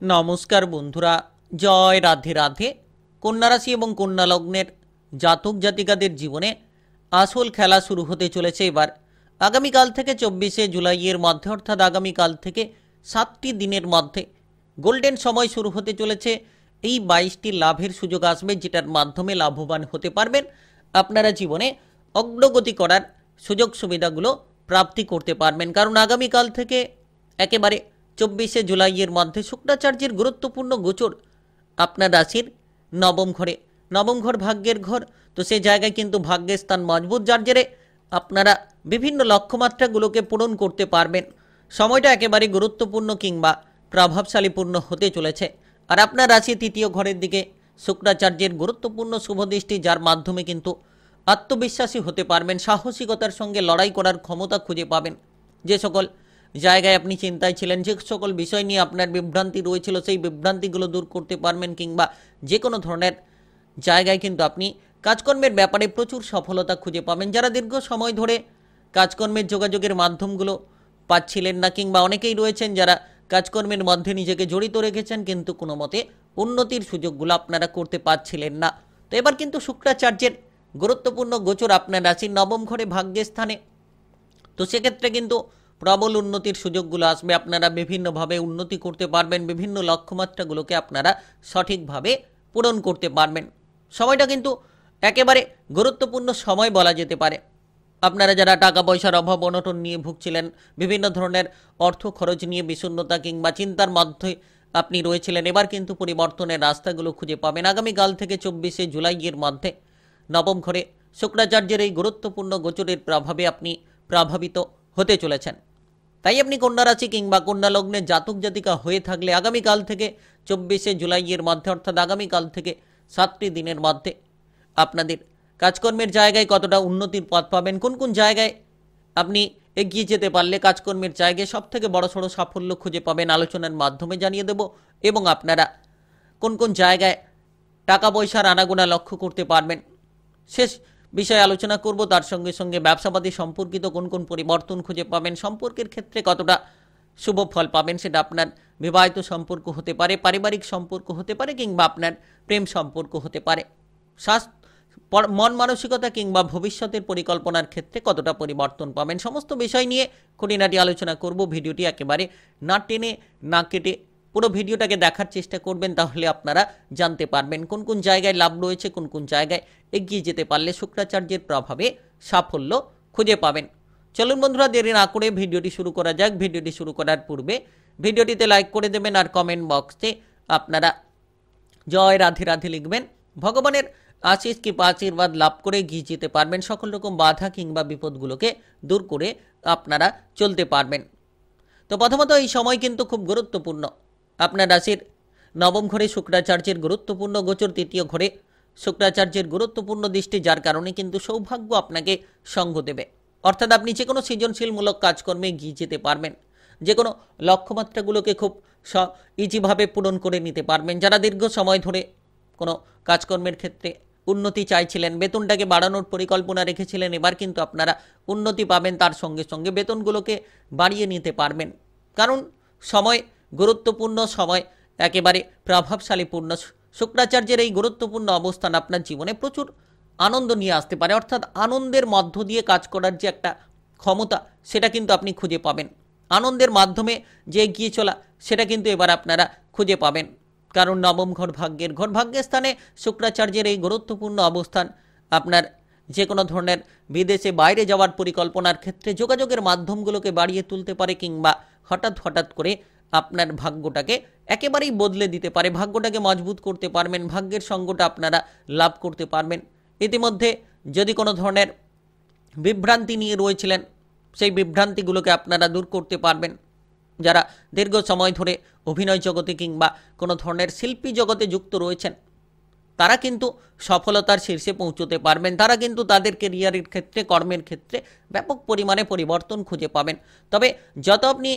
নমস্কার বন্ধুরা, জয় রাধে রাধে। কন্যা রাশি এবং কন্যা লগ্নের জাতক জাতিকাদের জীবনে আসল খেলা শুরু হতে চলেছে এবার আগামীকাল থেকে 24শে জুলাইয়ের মধ্যে, অর্থাৎ আগামীকাল থেকে 7টি দিনের মধ্যে গোল্ডেন সময় শুরু হতে চলেছে। এই 22টি লাভের সুযোগ আসবে, যেটার মাধ্যমে লাভবান হতে পারবেন। আপনারা জীবনে অগ্রগতি করার সুযোগ সুবিধাগুলো প্রাপ্তি করতে পারবেন, কারণ আগামীকাল থেকে একেবারে 24শে জুলাইয়ের মধ্যে শুক্রাচার্যের গুরুত্বপূর্ণ গোচর আপনার রাশির নবম ঘর ভাগ্যের ঘর। তো সেই জায়গায় কিন্তু ভাগ্যের স্থান মজবুত, যার জেরে আপনারা বিভিন্ন লক্ষ্যমাত্রাগুলোকে পূরণ করতে পারবেন। সময়টা একেবারে গুরুত্বপূর্ণ কিংবা প্রভাবশালীপূর্ণ হতে চলেছে। আর আপনার রাশি তৃতীয় ঘরের দিকে শুক্রাচার্যের গুরুত্বপূর্ণ শুভদৃষ্টি, যার মাধ্যমে কিন্তু আত্মবিশ্বাসী হতে পারবেন, সাহসিকতার সঙ্গে লড়াই করার ক্ষমতা খুঁজে পাবেন। যে সকল জায়গায় আপনি চিন্তায় ছিলেন, যে সকল বিষয় নিয়ে আপনার বিভ্রান্তি রয়েছিল, সেই বিভ্রান্তিগুলো দূর করতে পারবেন, কিংবা যে কোনো ধরনের জায়গায় কিন্তু আপনি কাজকর্মের ব্যাপারে প্রচুর সফলতা খুঁজে পাবেন। যারা দীর্ঘ সময় ধরে কাজকর্মের যোগাযোগের মাধ্যমগুলো পাচ্ছিলেন না, কিংবা অনেকেই রয়েছেন যারা কাজকর্মের মধ্যে নিজেকে জড়িত রেখেছেন কিন্তু কোনো মতে উন্নতির সুযোগগুলো আপনারা করতে পারছিলেন না, তো এবার কিন্তু শুক্রাচার্যের গুরুত্বপূর্ণ গোচর আপনার রাশির নবম ঘরে ভাগ্যের স্থানে। তো সেক্ষেত্রে কিন্তু প্রবল উন্নতির সুযোগগুলো আসবে। আপনারা বিভিন্নভাবে উন্নতি করতে পারবেন, বিভিন্ন লক্ষ্যমাত্রাগুলোকে আপনারা সঠিকভাবে পূরণ করতে পারবেন। সময়টা কিন্তু একেবারে গুরুত্বপূর্ণ সময় বলা যেতে পারে। আপনারা যারা টাকা পয়সার অভাব অনটন নিয়ে ভুগছিলেন, বিভিন্ন ধরনের অর্থ খরচ নিয়ে বিষণ্ণতা কিংবা চিন্তার মধ্যে আপনি রয়েছিলেন, এবার কিন্তু পরিবর্তনের রাস্তাগুলো খুঁজে পাবেন। আগামীকাল থেকে 24শে জুলাইয়ের মধ্যে নবম ঘরে শুক্রাচার্যের এই গুরুত্বপূর্ণ গোচরের প্রভাবে আপনি প্রভাবিত হতে চলেছেন। তাই আপনি কন্যা রাশি কিংবা কন্যা লগ্নের জাতক জাতিকা হয়ে থাকলে আগামীকাল থেকে 24শে জুলাইয়ের মধ্যে, অর্থাৎ আগামীকাল থেকে 7টি দিনের মধ্যে আপনাদের কাজকর্মের জায়গায় কতটা উন্নতির পথ পাবেন, কোন কোন জায়গায় আপনি এগিয়ে যেতে পারলে কাজকর্মের জায়গায় সবথেকে বড়সড় সাফল্য খুঁজে পাবেন, আলোচনার মাধ্যমে জানিয়ে দেব। এবং আপনারা কোন কোন জায়গায় টাকা পয়সার আনাগোনা লক্ষ্য করতে পারবেন, শেষ বিষয়ে আলোচনা করব। তার সঙ্গে সঙ্গে ব্যবসাবাদী সম্পর্কিত কোন কোন পরিবর্তন খুঁজে পাবেন, সম্পর্কের ক্ষেত্রে কতটা শুভ ফল পাবেন, সেটা আপনার বিবাহিত সম্পর্ক হতে পারে, পারিবারিক সম্পর্ক হতে পারে, কিংবা আপনার প্রেম সম্পর্ক হতে পারে, স্বাস্থ্য, মন মানসিকতা কিংবা ভবিষ্যতের পরিকল্পনার ক্ষেত্রে কতটা পরিবর্তন পাবেন, সমস্ত বিষয় নিয়ে খুঁটিনাটি আলোচনা করব। ভিডিওটি একেবারে না টেনে না কেটে পুরো ভিডিওটাকে দেখার চেষ্টা করবেন, তাহলে আপনারা জানতে পারবেন কোন কোন জায়গায় লাভ রয়েছে, কোন কোন জায়গায় এগিয়ে যেতে পারলে শুক্রাচার্যের প্রভাবে সাফল্য খুঁজে পাবেন। চলুন বন্ধুরা, দেরি না করে ভিডিওটি শুরু করা যাক। ভিডিওটি শুরু করার পূর্বে ভিডিওটিতে লাইক করে দেবেন, আর কমেন্ট বক্সে আপনারা জয় রাধে রাধে লিখবেন। ভগবানের আশিস কৃপা আশীর্বাদ লাভ করে এগিয়ে যেতে পারবেন, সকল রকম বাধা কিংবা বিপদগুলোকে দূর করে আপনারা চলতে পারবেন। তো প্রথমত এই সময় কিন্তু খুব গুরুত্বপূর্ণ। আপনার রাশির নবম ঘরে শুক্রাচার্যের গুরুত্বপূর্ণ গোচর, তৃতীয় ঘরে শুক্রাচার্যের গুরুত্বপূর্ণ দৃষ্টি, যার কারণে কিন্তু সৌভাগ্য আপনাকে সঙ্গ দেবে। অর্থাৎ আপনি যে কোনো সৃজনশীলমূলক কাজকর্মে এগিয়ে যেতে পারবেন, যে কোনো লক্ষ্যমাত্রাগুলোকে খুব ইজিভাবে পূরণ করে নিতে পারবেন। যারা দীর্ঘ সময় ধরে কোনো কাজকর্মের ক্ষেত্রে উন্নতি চাইছিলেন, বেতনটাকে বাড়ানোর পরিকল্পনা রেখেছিলেন, এবার কিন্তু আপনারা উন্নতি পাবেন, তার সঙ্গে সঙ্গে বেতনগুলোকে বাড়িয়ে নিতে পারবেন। কারণ সময় গুরুত্বপূর্ণ, সময় একেবারে প্রভাবশালীপূর্ণ। শুক্রাচার্যের এই গুরুত্বপূর্ণ অবস্থান আপনার জীবনে প্রচুর আনন্দ নিয়ে আসতে পারে, অর্থাৎ আনন্দের মধ্য দিয়ে কাজ করার যে একটা ক্ষমতা, সেটা কিন্তু আপনি খুঁজে পাবেন। আনন্দের মাধ্যমে যে এগিয়ে চলা, সেটা কিন্তু এবার আপনারা খুঁজে পাবেন। কারণ নবম ঘর ভাগ্যের স্থানে শুক্রাচার্যের এই গুরুত্বপূর্ণ অবস্থান আপনার যে কোনো ধরনের বিদেশে বাইরে যাওয়ার পরিকল্পনার ক্ষেত্রে যোগাযোগের মাধ্যমগুলোকে বাড়িয়ে তুলতে পারে, কিংবা হঠাৎ করে আপনার ভাগ্যটাকে একেবারেই বদলে দিতে পারে, ভাগ্যটাকে মজবুত করতে পারবেন, ভাগ্যের সঙ্গটা আপনারা লাভ করতে পারবেন। ইতিমধ্যে যদি কোনো ধরনের বিভ্রান্তি নিয়ে রয়েছিলেন, সেই বিভ্রান্তিগুলোকে আপনারা দূর করতে পারবেন। যারা দীর্ঘ সময় ধরে অভিনয় জগতে কিংবা কোনো ধরনের শিল্পী জগতে যুক্ত রয়েছেন, তারা কিন্তু সফলতার শীর্ষে পৌঁছতে পারবেন। তারা কিন্তু তাদের কেরিয়ারের ক্ষেত্রে, কর্মের ক্ষেত্রে ব্যাপক পরিমাণে পরিবর্তন খুঁজে পাবেন। তবে যত আপনি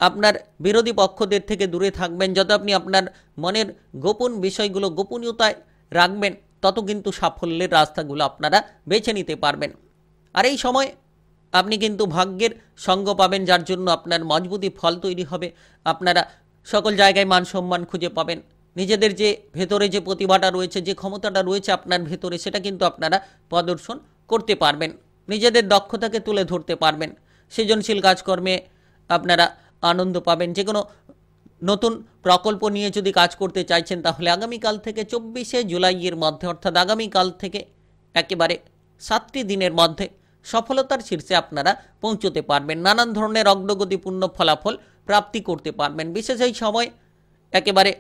আপনার বিরোধী পক্ষদের থেকে দূরে থাকবেন, যত আপনি আপনার মনের গোপন বিষয়গুলো গোপনীয়তায় রাখবেন, তত কিন্তু সাফল্যের রাস্তাগুলো আপনারা বেছে নিতে পারবেন। আর এই সময় আপনি কিন্তু ভাগ্যের সঙ্গ পাবেন, যার জন্য আপনার মজবুতি ফল তৈরি হবে। আপনারা সকল জায়গায় মান সম্মান খুঁজে পাবেন। নিজেদের যে ভেতরে যে প্রতিভাটা রয়েছে, যে ক্ষমতাটা রয়েছে আপনার ভেতরে, সেটা কিন্তু আপনারা প্রদর্শন করতে পারবেন। নিজেদের দক্ষতাকে তুলে ধরতে পারবেন। সৃজনশীল কাজকর্মে আপনারা আনন্দ পাবেন। যে কোনো নতুন প্রকল্প নিয়ে যদি কাজ করতে চাইছেন, তাহলে আগামীকাল থেকে 24শে জুলাইয়ের মধ্যে, অর্থাৎ আগামীকাল থেকে একেবারে 7টি দিনের মধ্যে সফলতার শীর্ষে আপনারা পৌঁছতে পারবেন। নানান ধরনের অগ্রগতিপূর্ণ ফলাফল প্রাপ্তি করতে পারবেন। বিশেষ এই সময় একেবারে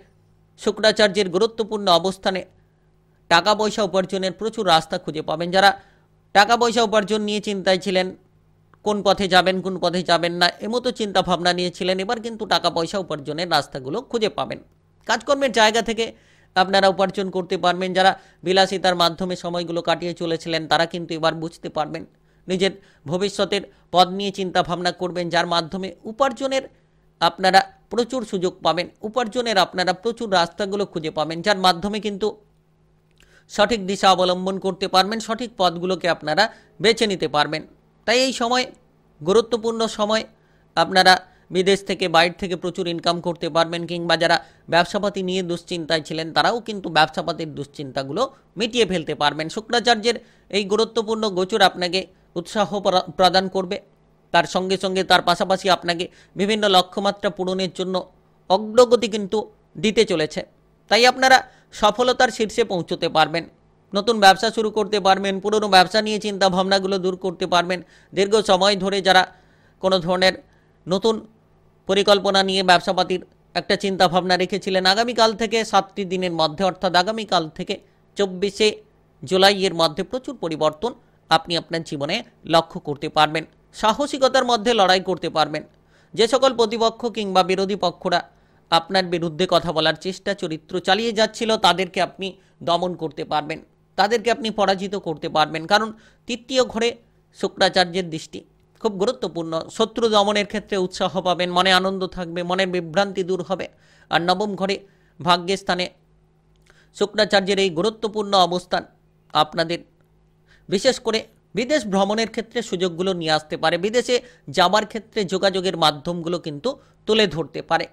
শুক্রাচার্যের গুরুত্বপূর্ণ অবস্থানে টাকা পয়সা উপার্জনের প্রচুর রাস্তা খুঁজে পাবেন। যারা টাকা পয়সা উপার্জন নিয়ে চিন্তায় ছিলেন, কোন পথে যাবেন কোন পথে যাবেন না, এমতো চিন্তা ভাবনা নিয়েছিলেন, এবার কিন্তু টাকা পয়সা উপার্জনের রাস্তাগুলো খুঁজে পাবেন। কাজকর্মের জায়গা থেকে আপনারা উপার্জন করতে পারবেন। যারা বিলাসিতার মাধ্যমে সময়গুলো কাটিয়ে চলেছিলেন, তারা কিন্তু এবার বুঝতে পারবেন, নিজের ভবিষ্যতের পথ নিয়ে চিন্তা ভাবনা করবেন, যার মাধ্যমে উপার্জনের আপনারা প্রচুর সুযোগ পাবেন। উপার্জনের আপনারা প্রচুর রাস্তাগুলো খুঁজে পাবেন, যার মাধ্যমে কিন্তু সঠিক দিশা অবলম্বন করতে পারবেন, সঠিক পথগুলোকে আপনারা বেছে নিতে পারবেন। তাই এই সময় গুরুত্বপূর্ণ সময়। আপনারা বিদেশ থেকে, বাইরে থেকে প্রচুর ইনকাম করতে পারবেন, কিংবা যারা ব্যবসাপাতি নিয়ে দুশ্চিন্তায় ছিলেন, তারাও কিন্তু ব্যবসাপাতির দুশ্চিন্তাগুলো মিটিয়ে ফেলতে পারবেন। শুক্রাচার্যের এই গুরুত্বপূর্ণ গোচর আপনাকে উৎসাহ প্রদান করবে। তার সঙ্গে সঙ্গে তার পাশাপাশি আপনাকে বিভিন্ন লক্ষ্যমাত্রা পূরণের জন্য অগ্রগতি কিন্তু দিতে চলেছে। তাই আপনারা সফলতার শীর্ষে পৌঁছতে পারবেন। নতুন ব্যবসা শুরু করতে পারবেন। পুরনো ব্যবসা নিয়ে চিন্তা ভাবনাগুলো দূর করতে পারবেন। দীর্ঘ সময় ধরে যারা কোনো ধরনের নতুন পরিকল্পনা নিয়ে ব্যবসাপাতির একটা চিন্তা ভাবনা রেখেছিলেন, আগামীকাল থেকে 7টি দিনের মধ্যে, অর্থাৎ আগামীকাল থেকে 24শে জুলাইয়ের মধ্যে প্রচুর পরিবর্তন আপনি আপনার জীবনে লক্ষ্য করতে পারবেন। সাহসিকতার মধ্যে লড়াই করতে পারবেন। যে সকল প্রতিপক্ষ কিংবা বিরোধী পক্ষরা আপনার বিরুদ্ধে কথা বলার চেষ্টা, চরিত্র চালিয়ে যাচ্ছিল, তাদেরকে আপনি দমন করতে পারবেন, তাদেরকে আপনি পরাজিত করতে পারবেন। কারণ তৃতীয় ঘরে শুক্রাচার্যের দৃষ্টি খুব গুরুত্বপূর্ণ। শত্রু দমনের ক্ষেত্রে উৎসাহ পাবেন, মনে আনন্দ থাকবে, মনের বিভ্রান্তি দূর হবে। আর নবম ঘরে ভাগ্যের স্থানে শুক্রাচার্যের এই গুরুত্বপূর্ণ অবস্থান আপনাদের বিশেষ করে বিদেশ ভ্রমণের ক্ষেত্রে সুযোগগুলো নিয়ে আসতে পারে। বিদেশে যাবার ক্ষেত্রে যোগাযোগের মাধ্যমগুলো কিন্তু তুলে ধরতে পারে।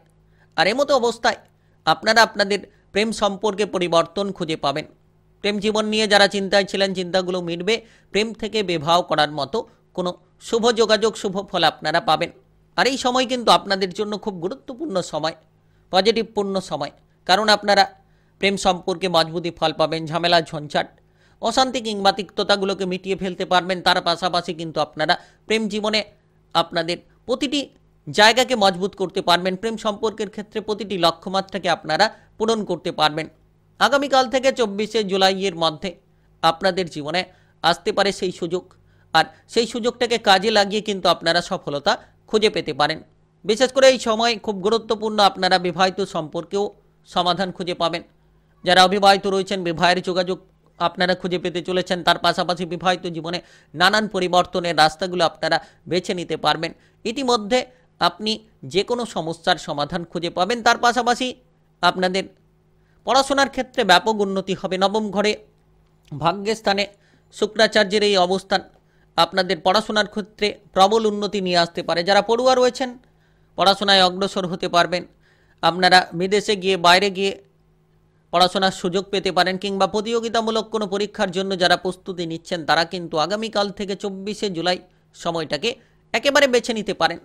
আর এমতো অবস্থায় আপনারা আপনাদের প্রেম সম্পর্কে পরিবর্তন খুঁজে পাবেন। প্রেম জীবন নিয়ে যারা চিন্তায় ছিলেন, চিন্তাগুলো মিটবে। প্রেম থেকে বিবাহ করার মতো কোনো শুভ যোগাযোগ, শুভ ফল আপনারা পাবেন। আর এই সময় কিন্তু আপনাদের জন্য খুব গুরুত্বপূর্ণ সময়, পজিটিভপূর্ণ সময়। কারণ আপনারা প্রেম সম্পর্কে মজবুতি ফল পাবেন। ঝামেলা, ঝঞ্ঝাট, অশান্তি কিংবা তিক্ততাগুলোকে মিটিয়ে ফেলতে পারবেন। তার পাশাপাশি কিন্তু আপনারা প্রেম জীবনে আপনাদের প্রতিটি জায়গাকে মজবুত করতে পারবেন। প্রেম সম্পর্কের ক্ষেত্রে প্রতিটি লক্ষ্যমাত্রাকে আপনারা পূরণ করতে পারবেন। আগামীকাল থেকে 24শে জুলাইয়ের মধ্যে আপনাদের জীবনে আসতে পারে সেই সুযোগ। আর সেই সুযোগটাকে কাজে লাগিয়ে কিন্তু আপনারা সফলতা খুঁজে পেতে পারেন। বিশেষ করে এই সময় খুব গুরুত্বপূর্ণ। আপনারা বিবাহিত সম্পর্কেও সমাধান খুঁজে পাবেন। যারা অবিবাহিত রয়েছেন, বিবাহের যোগাযোগ আপনারা খুঁজে পেতে চলেছেন। তার পাশাপাশি বিবাহিত জীবনে নানান পরিবর্তনের রাস্তাগুলো আপনারা বেছে নিতে পারবেন। ইতিমধ্যে আপনি যে কোনো সমস্যার সমাধান খুঁজে পাবেন। তার পাশাপাশি আপনাদের পড়াশোনার ক্ষেত্রে ব্যাপক উন্নতি হবে। নবম ঘরে ভাগ্যের স্থানে শুক্রাচার্যের এই অবস্থান আপনাদের পড়াশোনার ক্ষেত্রে প্রবল উন্নতি নিয়ে আসতে পারে। যারা পড়ুয়া রয়েছেন, পড়াশোনায় অগ্রসর হতে পারবেন। আপনারা বিদেশে গিয়ে, বাইরে গিয়ে পড়াশোনার সুযোগ পেতে পারেন, কিংবা প্রতিযোগিতামূলক কোনো পরীক্ষার জন্য যারা প্রস্তুতি নিচ্ছেন, তারা কিন্তু আগামীকাল থেকে 24শে জুলাই সময়টাকে একেবারে বেছে নিতে পারেন।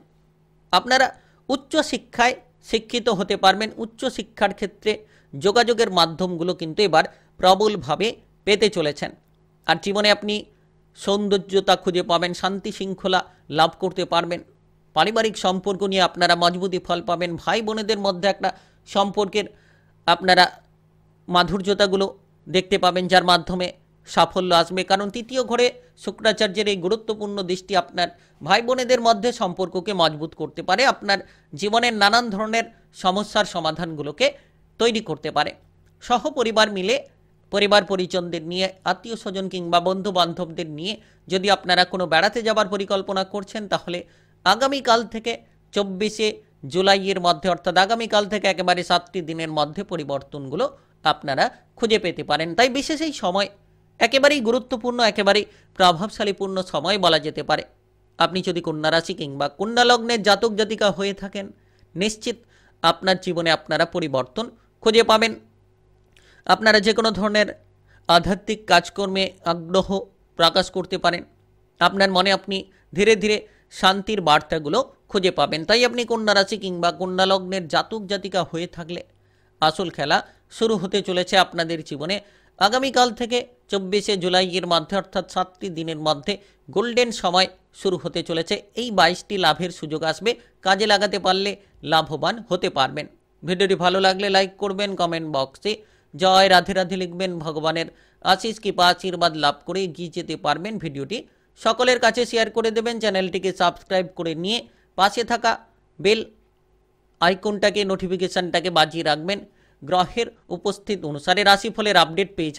আপনারা উচ্চ শিক্ষায় শিক্ষিত হতে পারবেন। উচ্চ শিক্ষার ক্ষেত্রে যোগাযোগের মাধ্যমগুলো কিন্তু এবার প্রবলভাবে পেতে চলেছেন। আর জীবনে আপনি সৌন্দর্যতা খুঁজে পাবেন, শান্তি শৃঙ্খলা লাভ করতে পারবেন। পারিবারিক সম্পর্ক নিয়ে আপনারা মজবুতি ফল পাবেন। ভাই বোনেদের মধ্যে একটা সম্পর্কের আপনারা মাধুর্যতাগুলো দেখতে পাবেন, যার মাধ্যমে সাফল্য আসবে। কারণ তৃতীয় ঘরে শুক্রাচার্যের এই গুরুত্বপূর্ণ দৃষ্টি আপনার ভাই বোনেদের মধ্যে সম্পর্ককে মজবুত করতে পারে। আপনার জীবনের নানান ধরনের সমস্যার সমাধানগুলোকে তৈরি করতে পারে। সহপরিবার মিলে, পরিবার পরিজনদের নিয়ে, আত্মীয় স্বজন কিংবা বন্ধু বান্ধবদের নিয়ে যদি আপনারা কোনো বেড়াতে যাবার পরিকল্পনা করছেন, তাহলে আগামীকাল থেকে 24শে জুলাইয়ের মধ্যে, অর্থাৎ আগামীকাল থেকে একেবারে 7টি দিনের মধ্যে পরিবর্তনগুলো আপনারা খুঁজে পেতে পারেন। তাই বিশেষ এই সময় একেবারেই গুরুত্বপূর্ণ, একেবারেই প্রভাবশালীপূর্ণ সময় বলা যেতে পারে। আপনি যদি কন্যা রাশি কিংবা কন্যা লগ্নের জাতক জাতিকা হয়ে থাকেন, নিশ্চিত আপনার জীবনে আপনারা পরিবর্তন খুঁজে পাবেন। আপনারা যে কোনো ধরনের আধ্যাত্মিক কাজকর্মে আগ্রহ প্রকাশ করতে পারেন। আপনার মনে আপনি ধীরে ধীরে শান্তির বার্তাগুলো খুঁজে পাবেন। তাই আপনি কন্যা রাশি কিংবা কন্যা লগ্নের জাতক জাতিকা হয়ে থাকলে আসল খেলা শুরু হতে চলেছে আপনাদের জীবনে। আগামীকাল থেকে 24শে জুলাইয়ের মধ্যে, অর্থাৎ 7টি দিনের মধ্যে গোল্ডেন সময় শুরু হতে চলেছে। এই 22টি লাভের সুযোগ আসবে, কাজে লাগাতে পারলে লাভবান হতে পারবেন। ভিডিওটি ভালো লাগলে লাইক করবেন, কমেন্ট বক্সে জয় রাধে রাধে লিখবেন। ভগবানের আশিস কৃপা আশীর্বাদ লাভ করে এগিয়ে যেতে পারবেন। ভিডিওটি সকলের কাছে শেয়ার করে দেবেন। চ্যানেলটিকে সাবস্ক্রাইব করে নিয়ে পাশে থাকা বেল আইকনটাকে, নোটিফিকেশানটাকে বাজিয়ে রাখবেন। গ্রহের উপস্থিত অনুসারে রাশিফলের আপডেট পেয়ে যাবেন।